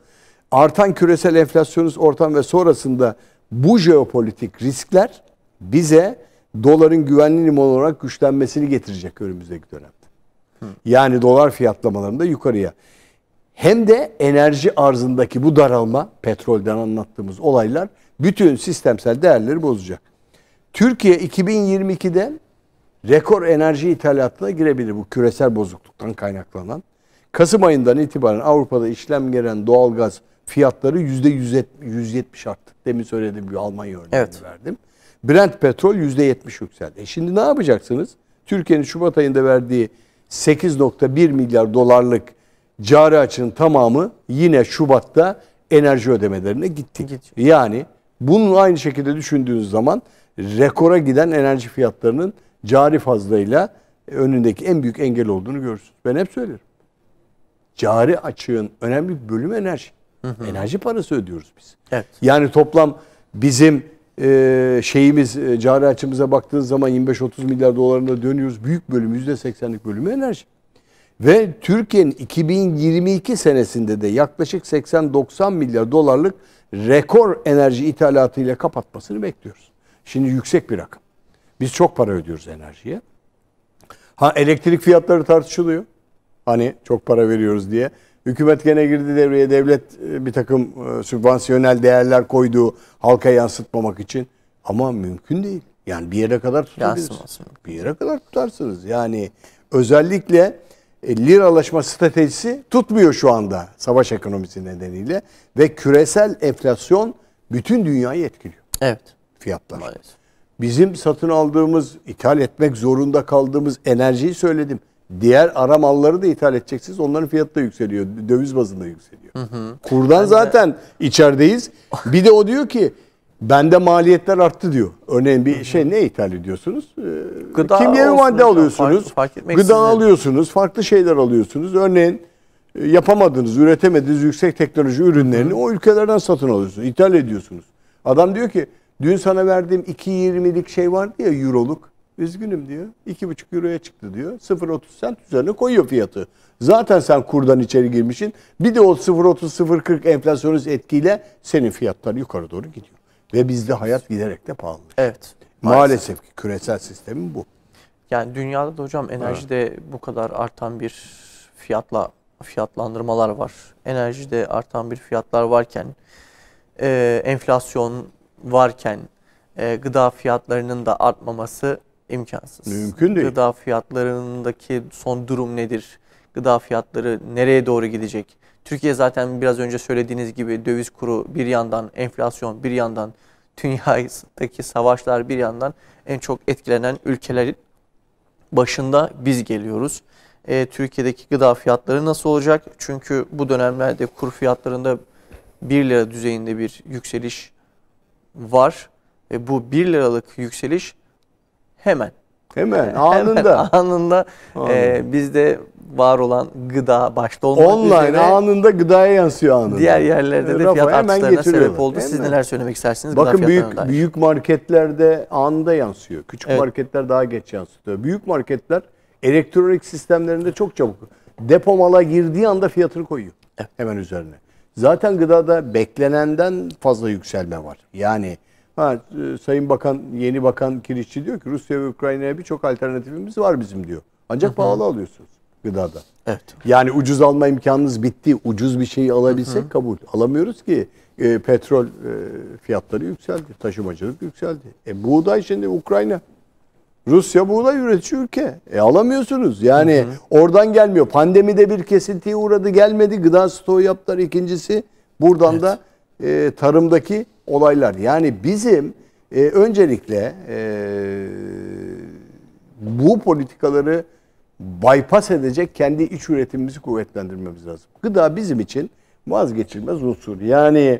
Artan küresel enflasyonist ortam ve sonrasında bu jeopolitik riskler bize doların güvenli liman olarak güçlenmesini getirecek önümüzdeki dönemde. Yani dolar fiyatlamalarında yukarıya. Hem de enerji arzındaki bu daralma, petrolden anlattığımız olaylar bütün sistemsel değerleri bozacak. Türkiye 2022'de rekor enerji ithalatına girebilir bu küresel bozukluktan kaynaklanan. Kasım ayından itibaren Avrupa'da işlem gören doğalgaz fiyatları %170 arttı. Demin söylediğim gibi Almanya örneğini verdim. Brent petrol %70 yükseldi. Şimdi ne yapacaksınız? Türkiye'nin Şubat ayında verdiği 8.1 milyar dolarlık cari açığın tamamı yine Şubat'ta enerji ödemelerine gitti. Yani bunun aynı şekilde düşündüğünüz zaman rekora giden enerji fiyatlarının cari fazlayla önündeki en büyük engel olduğunu görürsünüz. Ben hep söylerim. Cari açığın önemli bir bölümü enerji. Enerji parası ödüyoruz biz. Evet. Yani toplam bizim cari açığımıza baktığınız zaman 25-30 milyar dolarına dönüyoruz. Büyük bölümü, %80'lik bölümü enerji. Ve Türkiye'nin 2022 senesinde de yaklaşık 80-90 milyar dolarlık rekor enerji ithalatıyla kapatmasını bekliyoruz. Şimdi yüksek bir rakam. Biz çok para ödüyoruz enerjiye. Elektrik fiyatları tartışılıyor. Hani çok para veriyoruz diye. Hükümet gene girdi devreye, devlet bir takım sübvansiyonel değerler koydu halka yansıtmamak için. Ama mümkün değil. Yani bir yere kadar tutabilirsiniz. Bir yere kadar tutarsınız. Yani özellikle liralaşma stratejisi tutmuyor şu anda savaş ekonomisi nedeniyle. Ve küresel enflasyon bütün dünyayı etkiliyor. Evet. Fiyatlar. Maalesef. Bizim satın aldığımız, ithal etmek zorunda kaldığımız enerjiyi söyledim. Diğer ara malları da ithal edeceksiniz. Onların fiyatı da yükseliyor. Döviz bazında yükseliyor. Kurdan zaten içerideyiz. Bir de o diyor ki bende maliyetler arttı diyor. Örneğin bir ne ithal ediyorsunuz? Gıda kimyevi madde alıyorsunuz. Gıda alıyorsunuz. Farklı şeyler alıyorsunuz. Örneğin yapamadığınız, üretemediğiniz yüksek teknoloji ürünlerini o ülkelerden satın alıyorsunuz. İthal ediyorsunuz. Adam diyor ki dün sana verdiğim 2.20'lik şey vardı ya, euroluk. Üzgünüm diyor. 2,5 euroya çıktı diyor. 0,30 sent üzerine koyuyor fiyatı. Zaten sen kurdan içeri girmişsin. Bir de o 0,30-0,40 enflasyonist etkiyle senin fiyatlar yukarı doğru gidiyor. Ve bizde hayat giderek de pahalı. Evet. Maalesef ki küresel sistemin bu. Yani dünyada da hocam enerjide bu kadar artan bir fiyatlandırmalar var. Enerjide artan bir fiyatlar varken, enflasyon varken, gıda fiyatlarının da artmaması imkansız. Mümkün değil. Gıda fiyatlarındaki son durum nedir? Gıda fiyatları nereye doğru gidecek? Türkiye zaten biraz önce söylediğiniz gibi döviz kuru bir yandan, enflasyon bir yandan, dünyadaki savaşlar bir yandan en çok etkilenen ülkelerin başında biz geliyoruz. Türkiye'deki gıda fiyatları nasıl olacak? Çünkü bu dönemlerde kur fiyatlarında 1 lira düzeyinde bir yükseliş var. Ve bu 1 liralık yükseliş hemen anında bizde var olan gıda başta olmak online üzere anında gıdaya yansıyor anında. Diğer yerlerde de fiyat artışlarına sebep oldu. Siz neler söylemek istersiniz? Bakın büyük marketlerde anında yansıyor. Küçük marketler daha geç yansıtıyor. Büyük marketler elektronik sistemlerinde çok çabuk. Depo mala girdiği anda fiyatını koyuyor. Evet. Hemen üzerine. Zaten gıdada beklenenden fazla yükselme var. Yani Sayın Bakan, yeni Bakan Kirişçi diyor ki Rusya ve Ukrayna'ya birçok alternatifimiz var bizim diyor. Ancak pahalı alıyorsunuz gıdada. Evet. Yani ucuz alma imkanınız bitti. Ucuz bir şeyi alabilsek kabul. Alamıyoruz ki petrol fiyatları yükseldi. Taşımacılık yükseldi. Buğday şimdi Ukrayna. Rusya buğday üretici ülke. Alamıyorsunuz. Yani oradan gelmiyor. Pandemide bir kesintiye uğradı, gelmedi. Gıda stoğu yaptılar. İkincisi buradan da tarımdaki olaylar. Yani bizim öncelikle bu politikaları bypass edecek kendi iç üretimimizi kuvvetlendirmemiz lazım. Gıda bizim için vazgeçilmez unsur. Yani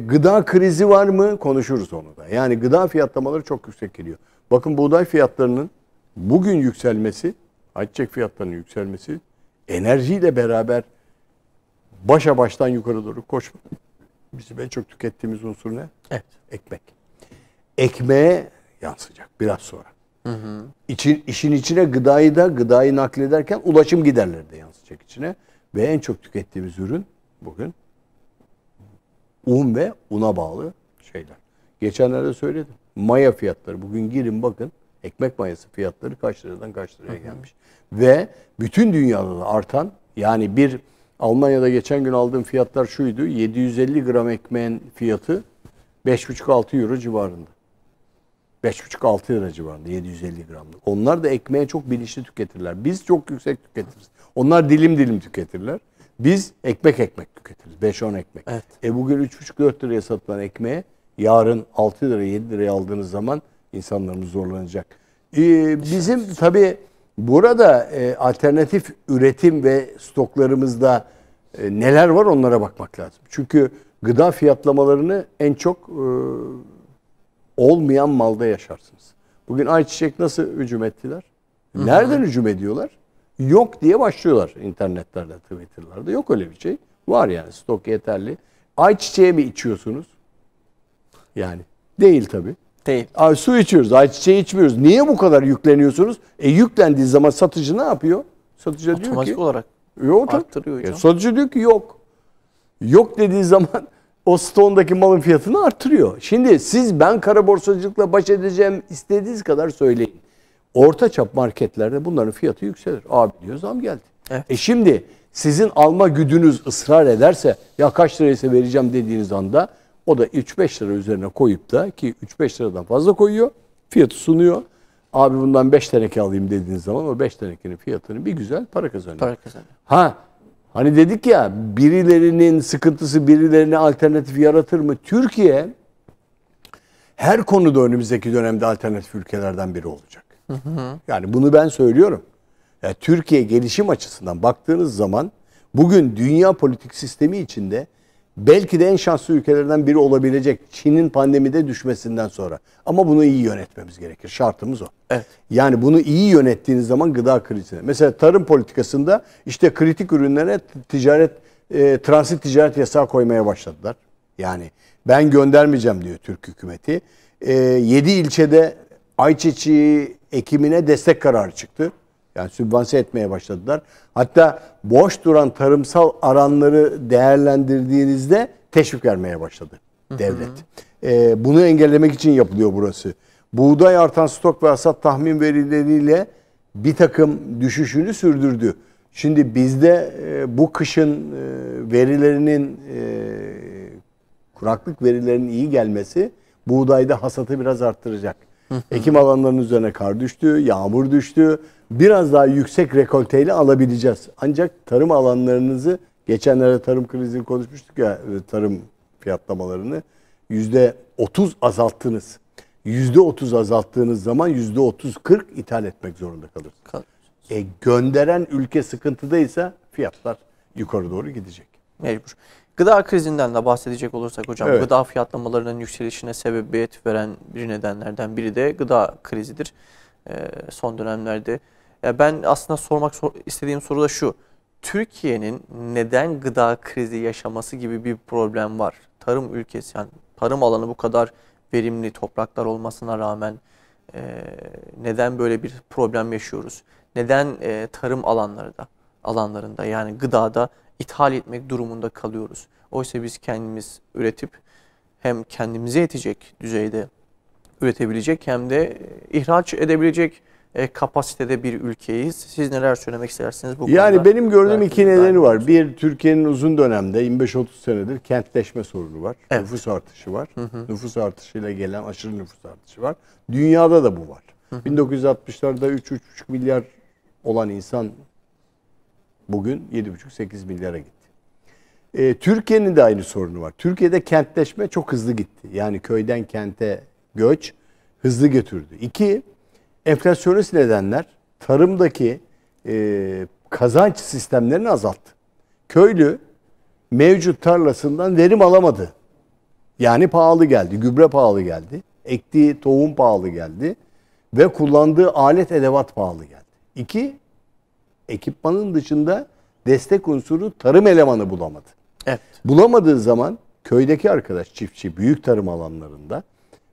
gıda krizi var mı? Konuşuruz onu da. Yani gıda fiyatlamaları çok yüksek geliyor. Bakın buğday fiyatlarının bugün yükselmesi, ayçiçek fiyatlarının yükselmesi enerjiyle beraber başa baştan yukarı doğru koşmak. Bizim en çok tükettiğimiz unsur ne? Evet. Ekmek. Ekmeğe yansıyacak biraz sonra. İşin içine gıdayı naklederken ulaşım giderleri de yansıyacak içine. Ve en çok tükettiğimiz ürün bugün un ve una bağlı şeyler. Geçenlerde söyledim. Maya fiyatları. Bugün girin bakın. Ekmek mayası fiyatları kaç liradan kaç liraya gelmiş. Ve bütün dünyada da artan, yani bir Almanya'da geçen gün aldığım fiyatlar şuydu. 750 gram ekmeğin fiyatı 5,5-6 euro civarında. 5,5-6 lira civarında 750 gramlık. Onlar da ekmeği çok bilinçli tüketirler. Biz çok yüksek tüketiriz. Onlar dilim dilim tüketirler. Biz ekmek tüketiriz. 5-10 ekmek. Evet. Bugün 3,5-4 liraya satılan ekmeği yarın 6 liraya 7 liraya aldığınız zaman insanlarımız zorlanacak. Bizim tabii burada alternatif üretim ve stoklarımızda neler var onlara bakmak lazım. Çünkü gıda fiyatlamalarını en çok olmayan malda yaşarsınız. Bugün ayçiçek nasıl hücum ettiler? Nereden hücum ediyorlar? Yok diye başlıyorlar internetlerde, Twitter'larda. Yok öyle bir şey. Var yani, stok yeterli. Ayçiçeği mi içiyorsunuz? Yani değil tabii. Değil. Su içiyoruz, ayçiçeği içmiyoruz. Niye bu kadar yükleniyorsunuz? Yüklendiği zaman satıcı ne yapıyor? Satıcı diyor ki otomatik olarak arttırıyor hocam. Satıcı diyor ki yok. Yok dediği zaman o stoğundaki malın fiyatını arttırıyor. Şimdi ben kara borsacılıkla baş edeceğim istediğiniz kadar söyleyin. Orta çap marketlerde bunların fiyatı yükselir. Abi diyor zam geldi. Evet. Şimdi sizin alma güdünüz ısrar ederse ya kaç liraysa vereceğim dediğiniz anda o da 3-5 lira üzerine koyup da, ki 3-5 liradan fazla koyuyor, fiyatı sunuyor. Abi bundan 5 teneke alayım dediğiniz zaman o 5 tenekenin fiyatını bir güzel para kazanıyor. Hani dedik ya, birilerinin sıkıntısı birilerine alternatif yaratır mı? Türkiye her konuda önümüzdeki dönemde alternatif ülkelerden biri olacak. Yani bunu ben söylüyorum. Yani Türkiye gelişim açısından baktığınız zaman bugün dünya politik sistemi içinde belki de en şanslı ülkelerden biri olabilecek, Çin'in pandemide düşmesinden sonra. Ama bunu iyi yönetmemiz gerekir. Şartımız o. Evet. Yani bunu iyi yönettiğiniz zaman gıda krizine. Mesela tarım politikasında işte kritik ürünlere transit ticaret yasağı koymaya başladılar. Yani ben göndermeyeceğim diyor Türk hükümeti. 7 ilçede ayçiçeği ekimine destek kararı çıktı. Yani sübvanse etmeye başladılar. Hatta boş duran tarımsal alanları değerlendirdiğinizde teşvik vermeye başladı devlet. Bunu engellemek için yapılıyor burası. Buğday artan stok ve hasat tahmin verileriyle bir takım düşüşünü sürdürdü. Şimdi bizde bu kışın verilerinin, kuraklık verilerinin iyi gelmesi buğdayda hasatı biraz arttıracak. Ekim alanlarının üzerine kar düştü, yağmur düştü. Biraz daha yüksek rekolteyle alabileceğiz. Ancak tarım alanlarınızı, geçenlerde tarım krizini konuşmuştuk ya, tarım fiyatlamalarını %30 azalttınız. %30 azalttığınız zaman %30-40 ithal etmek zorunda kalırsınız. Gönderen ülke sıkıntıdaysa fiyatlar yukarı doğru gidecek. Mecbur. Gıda krizinden de bahsedecek olursak hocam, evet, gıda fiyatamalarının yükselişine sebebiyet veren bir nedenlerden biri de gıda krizidir. Son dönemlerde. Ben aslında sormak istediğim soru da şu. Türkiye'nin neden gıda krizi yaşaması gibi bir problem var? Tarım ülkesi, yani tarım alanı bu kadar verimli topraklar olmasına rağmen neden böyle bir problem yaşıyoruz? Neden tarım alanlarında yani gıdada ithal etmek durumunda kalıyoruz? Oysa biz kendimiz üretip hem kendimize yetecek düzeyde üretebilecek hem de ihraç edebilecek kapasitede bir ülkeyiz. Siz neler söylemek istersiniz bu konuda? Yani benim gördüğüm iki nedeni var. Bir, Türkiye'nin uzun dönemde 25-30 senedir kentleşme sorunu var. Evet. Nüfus artışı var. Nüfus artışıyla gelen aşırı nüfus artışı var. Dünyada da bu var. 1960'larda 3-3,5 milyar olan insan bugün 7,5-8 milyara gitti. Türkiye'nin de aynı sorunu var. Türkiye'de kentleşme çok hızlı gitti. Yani köyden kente göç hızlı götürdü. İki, enflasyonist nedenler tarımdaki kazanç sistemlerini azalttı. Köylü mevcut tarlasından verim alamadı. Yani pahalı geldi, gübre pahalı geldi, ektiği tohum pahalı geldi ve kullandığı alet edevat pahalı geldi. İki, ekipmanın dışında destek unsuru tarım elemanı bulamadı. Evet. Bulamadığı zaman köydeki arkadaş çiftçi büyük tarım alanlarında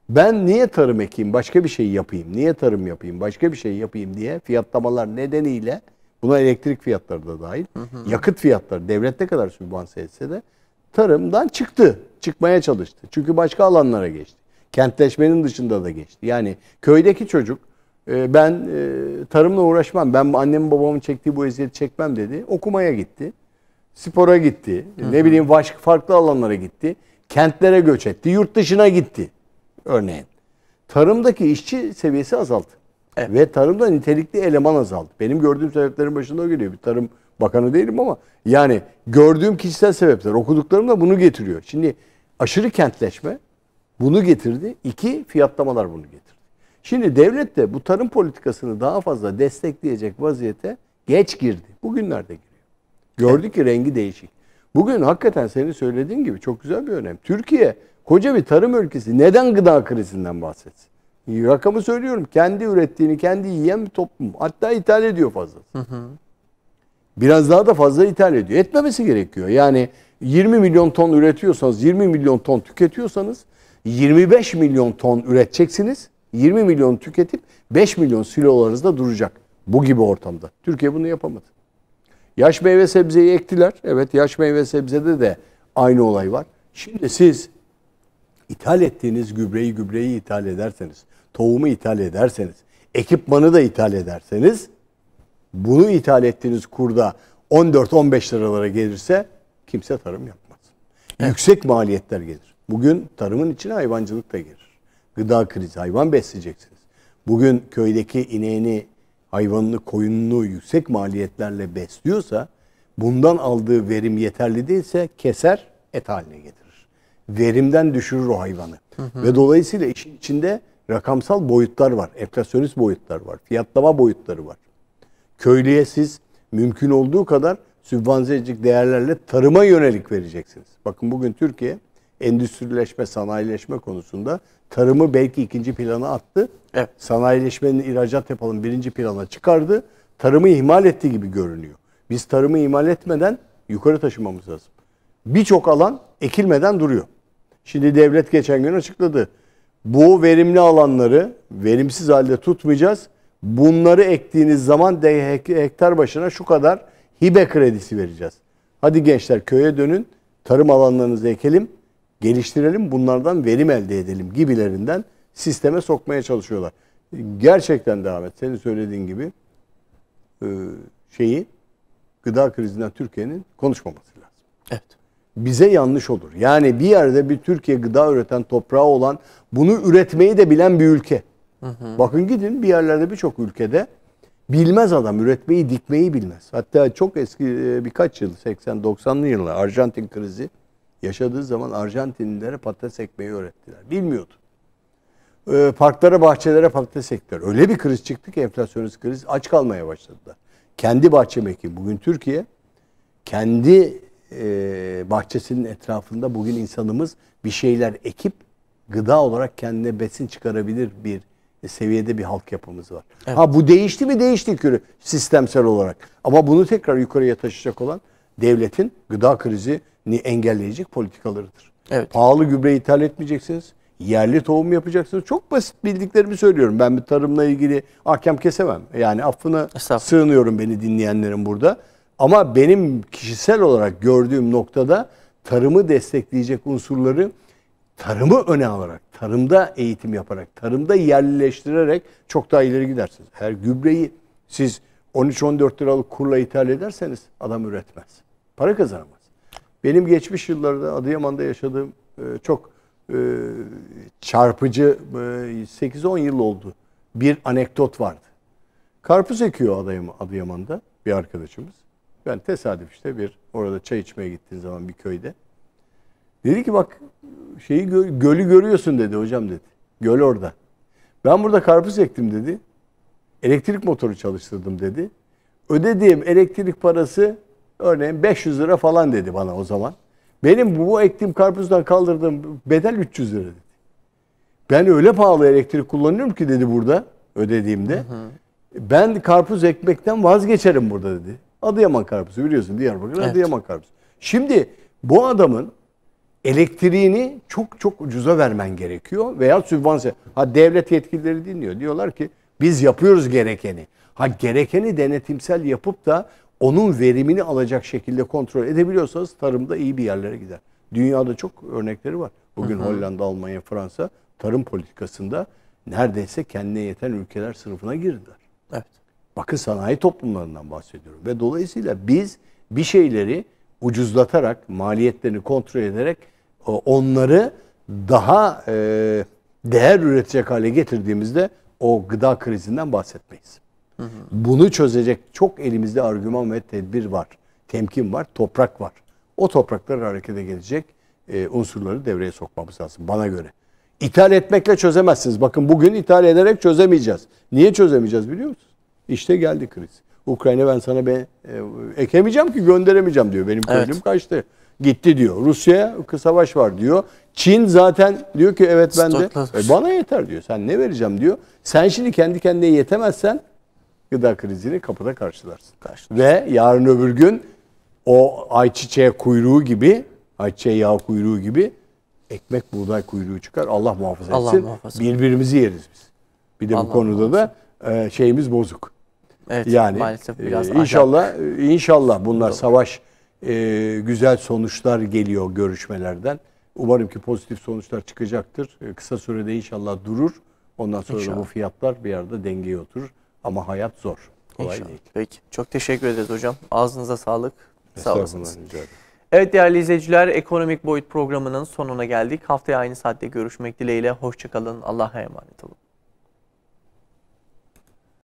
ben niye tarım ekeyim, başka bir şey yapayım, niye tarım yapayım, başka bir şey yapayım diye fiyatlamalar nedeniyle, buna elektrik fiyatları da dahil, yakıt fiyatları devlet ne kadar sübvanse etse de tarımdan çıktı, çıkmaya çalıştı. Çünkü başka alanlara geçti. Kentleşmenin dışında da geçti. Yani köydeki çocuk ben tarımla uğraşmam, ben annemin babamın çektiği bu eziyeti çekmem dedi. Okumaya gitti, spora gitti, ne bileyim başka farklı alanlara gitti, kentlere göç etti, yurt dışına gitti. Örneğin tarımdaki işçi seviyesi azaldı. Evet. Ve tarımda nitelikli eleman azaldı. Benim gördüğüm sebeplerin başında o geliyor. Bir tarım bakanı değilim ama yani gördüğüm kişisel sebepler, okuduklarım da bunu getiriyor. Şimdi aşırı kentleşme bunu getirdi. İki, fiyatlamalar bunu getirdi. Şimdi devlet de bu tarım politikasını daha fazla destekleyecek vaziyete geç girdi. Bugünlerde giriyor. Gördük ki rengi değişik. Bugün hakikaten senin söylediğin gibi çok güzel bir örnek. Türkiye koca bir tarım ülkesi neden gıda krizinden bahsetsin? Rakamı söylüyorum. Kendi ürettiğini kendi yiyen bir toplum. Hatta ithal ediyor fazla. Biraz daha da fazla ithal ediyor. Etmemesi gerekiyor. Yani 20 milyon ton üretiyorsanız, 20 milyon ton tüketiyorsanız 25 milyon ton üreteceksiniz. 20 milyon tüketip 5 milyon silolarınızda duracak. Bu gibi ortamda. Türkiye bunu yapamadı. Yaş meyve sebzeyi ektiler. Evet, yaş meyve sebzede de aynı olay var. Şimdi siz İthal ettiğiniz gübreyi ithal ederseniz, tohumu ithal ederseniz, ekipmanı da ithal ederseniz, bunu ithal ettiğiniz kurda 14-15 liralara gelirse kimse tarım yapmaz. Evet. Yüksek maliyetler gelir. Bugün tarımın içine hayvancılık da gelir. Gıda krizi, hayvan besleyeceksiniz. Bugün köydeki ineğini, hayvanını, koyununu yüksek maliyetlerle besliyorsa, bundan aldığı verim yeterli değilse keser, et haline getirir. Verimden düşürür o hayvanı. Ve dolayısıyla işin içinde rakamsal boyutlar var. Enflasyonist boyutlar var. Fiyatlama boyutları var. Köylüye siz mümkün olduğu kadar sübvanse edecek değerlerle tarıma yönelik vereceksiniz. Bakın bugün Türkiye endüstrileşme, sanayileşme konusunda tarımı belki ikinci plana attı. Evet. Sanayileşmenin ihracat yapalım birinci plana çıkardı. Tarımı ihmal ettiği gibi görünüyor. Biz tarımı ihmal etmeden yukarı taşımamız lazım. Birçok alan ekilmeden duruyor. Şimdi devlet geçen gün açıkladı. Bu verimli alanları verimsiz halde tutmayacağız. Bunları ektiğiniz zaman de hektar başına şu kadar hibe kredisi vereceğiz. Hadi gençler köye dönün, tarım alanlarınızı ekelim, geliştirelim, bunlardan verim elde edelim gibilerinden sisteme sokmaya çalışıyorlar. Gerçekten de Ahmet, senin söylediğin gibi gıda krizinden Türkiye'nin konuşmaması lazım. Evet. Bize yanlış olur. Yani bir yerde bir Türkiye gıda üreten toprağı olan, bunu üretmeyi de bilen bir ülke. Bakın gidin bir yerlerde, birçok ülkede bilmez adam, üretmeyi, dikmeyi bilmez. Hatta çok eski birkaç yıl, 80-90'lı yıllar Arjantin krizi yaşadığı zaman Arjantinlilere patates ekmeği öğrettiler. Bilmiyordu. Parklara, bahçelere patates ektiler. Öyle bir kriz çıktı ki, enflasyonist kriz, aç kalmaya başladılar. Kendi bahçemi ekeyim. Bugün Türkiye kendi bahçesinin etrafında bugün insanımız bir şeyler ekip gıda olarak kendine besin çıkarabilir bir seviyede bir halk yapımız var. Evet. Ha, bu değişti mi? Değişti sistemsel olarak. Ama bunu tekrar yukarıya taşıyacak olan devletin gıda krizini engelleyecek politikalarıdır. Evet. Pahalı gübre ithal etmeyeceksiniz. Yerli tohum yapacaksınız. Çok basit bildiklerimi söylüyorum. Ben bir tarımla ilgili ahkam kesemem. Yani affına sığınıyorum beni dinleyenlerin burada. Ama benim kişisel olarak gördüğüm noktada tarımı destekleyecek unsurları, tarımı öne alarak, tarımda eğitim yaparak, tarımda yerlileştirerek çok daha ileri gidersiniz. Her gübreyi siz 13-14 liralık kurla ithal ederseniz adam üretmez. Para kazanamaz. Benim geçmiş yıllarda Adıyaman'da yaşadığım çok çarpıcı 8-10 yıl oldu. Bir anekdot vardı. Karpuz ekiyor Adıyaman'da bir arkadaşımız. Ben tesadüf işte orada çay içmeye gittiğim zaman bir köyde. Dedi ki bak gölü görüyorsun dedi hocam dedi. Göl orada. Ben burada karpuz ektim dedi. Elektrik motoru çalıştırdım dedi. Ödediğim elektrik parası örneğin 500 lira falan dedi bana o zaman. Benim bu ektiğim karpuzdan kaldırdığım bedel 300 lira dedi. Ben öyle pahalı elektrik kullanıyorum ki dedi burada ödediğimde. Ben karpuz ekmekten vazgeçerim burada dedi. Adıyaman karpuzu biliyorsun, Diyarbakır, evet. Adıyaman karpuzu. Şimdi bu adamın elektriğini çok çok ucuza vermen gerekiyor veya sübvanse. Ha, devlet yetkilileri dinliyor. Diyorlar ki biz yapıyoruz gerekeni. Ha, gerekeni denetimsel yapıp da onun verimini alacak şekilde kontrol edebiliyorsanız tarımda iyi bir yerlere gider. Dünyada çok örnekleri var. Bugün Hollanda, Almanya, Fransa tarım politikasında neredeyse kendine yeten ülkeler sınıfına girdiler. Evet. Bakın sanayi toplumlarından bahsediyorum. Ve dolayısıyla biz bir şeyleri ucuzlatarak, maliyetlerini kontrol ederek onları daha değer üretecek hale getirdiğimizde o gıda krizinden bahsetmeyiz. Bunu çözecek çok elimizde argüman ve tedbir var. Temkin var, toprak var. O toprakları harekete gelecek unsurları devreye sokmamız lazım bana göre. İthal etmekle çözemezsiniz. Bakın bugün ithal ederek çözemeyeceğiz. Niye çözemeyeceğiz biliyor musunuz? İşte geldi kriz. Ukrayna ben sana ekemeyeceğim ki gönderemeyeceğim diyor. Benim köylüm kaçtı. Gitti diyor. Rusya'ya savaş var diyor. Çin zaten diyor ki evet ben de bana yeter diyor. Sen ne vereceğim diyor. Sen şimdi kendi kendine yetemezsen gıda krizini kapıda karşılarsın. Ve yarın öbür gün o ayçiçeği kuyruğu gibi, ayçiçeği yağı kuyruğu gibi ekmek buğday kuyruğu çıkar. Allah muhafaza etsin. Allah muhafaza. Birbirimizi yeriz biz. Bir de Allah bu konuda muhafaza. Da şeyimiz bozuk. Evet, yani biraz inşallah bunlar savaş güzel sonuçlar geliyor görüşmelerden. Umarım ki pozitif sonuçlar çıkacaktır. Kısa sürede inşallah durur. Ondan sonra da bu fiyatlar bir yerde dengeye oturur. Ama hayat zor. Kolay değil. Peki. Çok teşekkür ederiz hocam. Ağzınıza sağlık. Sağ olasınız. Evet değerli izleyiciler, Ekonomik Boyut programının sonuna geldik. Haftaya aynı saatte görüşmek dileğiyle. Hoşça kalın. Allah'a emanet olun.